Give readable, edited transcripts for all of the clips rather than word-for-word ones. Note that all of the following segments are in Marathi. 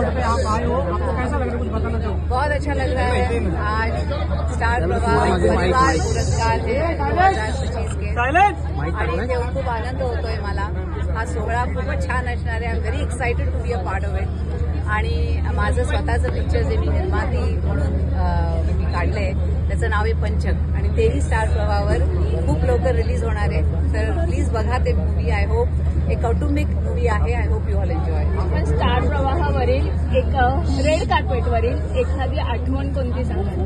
स्पॉट पे आप आए हो, आपको कैसा लग रहा है, कुछ बताना चाहो? बहुत अच्छा लग रहा है। आज स्टार प्रवाह परिवार पुरस्कार है 2025 के आणि तेव्हा खूप आनंद होतोय मला। हा सोहळा खूपच छान असणार आहे। I am very excited to be a part of it. आणि माझं स्वतःचं पिक्चर जे मी निर्माती म्हणून मी काढलंय त्याचं नाव आहे पंचक आणि तेही स्टार प्रवाहावर खूप लवकर रिलीज होणार आहे। तर प्लीज बघा ते मूवी। आय होप एक कौटुंबिक मूवी आहे। I hope you all enjoy. पण स्टार प्रवाहावरील एक रेड कार्पेटवरील एखादी आठवण कोणती सांगाल?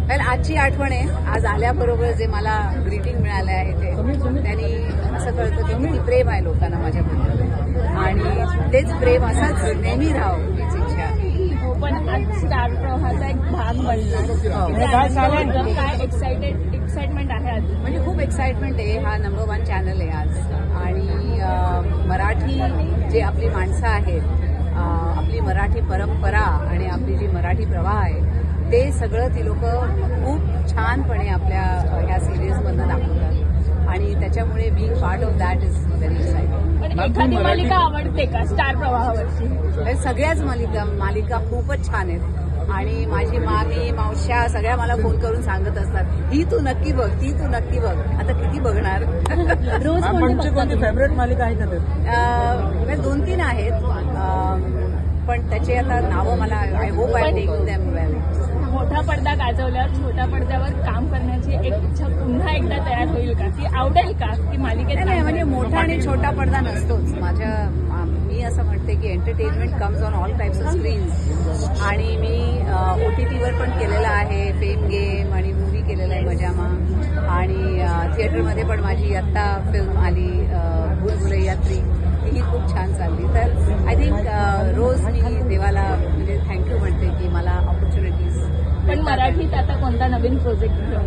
वेल आजची आठवण आहे। आज आल्याबरोबर जे मला ग्रीटिंग मिळालं आहे ते त्यांनी असं कळतं की किती प्रेम आहे लोकांना माझ्याबद्दल आणि तेच प्रेम असाच नेहमी राहावं हीच इच्छा आहे। पण आज स्टार प्रवाहाचा एक भाग बनला, काय एक्साइटमेंट आहे आज? म्हणजे खूप एक्साइटमेंट आहे। हा नंबर 1 चॅनल आहे आज आणि मराठी जे आपली माणसं आहेत, आपली मराठी परंपरा आणि आपली जी मराठी प्रवाह आहे ते सगळं ती लोक खूप छानपणे आपल्या ह्या सिरियलमधनं दाखवतात आणि त्याच्यामुळे being part of that is very exciting. पण एखादी मालिका आवडते का स्टार प्रवाहावरची? सगळ्याच मालिका खूपच छान आहेत आणि माझी मामी मावश्या सगळ्या मला फोन करून सांगत असतात ही तू नक्की बघ, ती तू नक्की बघ। आता किती बघणार? रोज कोणती फेवरेट मालिका आहे का? 2-3 आहेत पण त्याचे आता नावं मला I hope I take them well. मोठा पडदा गाजवल्यावर छोट्या पडद्यावर काम करण्याची एक इच्छा पुन्हा एकदा तयार होईल का? ती आवडेल का की मालिकेत? नाही म्हणजे मोठा आणि छोटा पडदा नसतोच। मी असं म्हणते की entertainment comes on all types of screens आणि मी OTTवर पण केलेलं आहे फेम गेम आणि मूवी केलेला आहे मजामा आणि थिएटरमध्ये पण माझी आत्ता फिल्म आली भूलभुलैया 3 तीही खूप छान चालली। तर आय थिंक रोज मी देवाला म्हणजे थँक्यू म्हणते की मला ऑपॉर्च्युनिटीज। पण मराठीत आता कोणता नवीन प्रोजेक्ट घेऊन?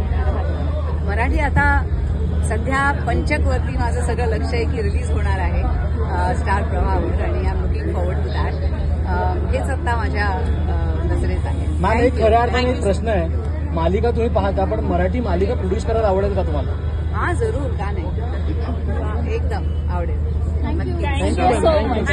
मराठी आता सध्या पंचकवरती माझं सगळं लक्ष आहे की रिलीज होणार आहे स्टार प्रवाहावर आणि I am looking forward to that. हेच आता माझ्या नजरेत आहे। मॅम एक खऱ्या अर्थाने प्रश्न आहे, मालिका तुम्ही पाहता पण मराठी मालिका प्रोड्यूस करायला आवडेल का तुम्हाला? हा जरूर, का नाही, एकदम आवडेल। Thank you so much.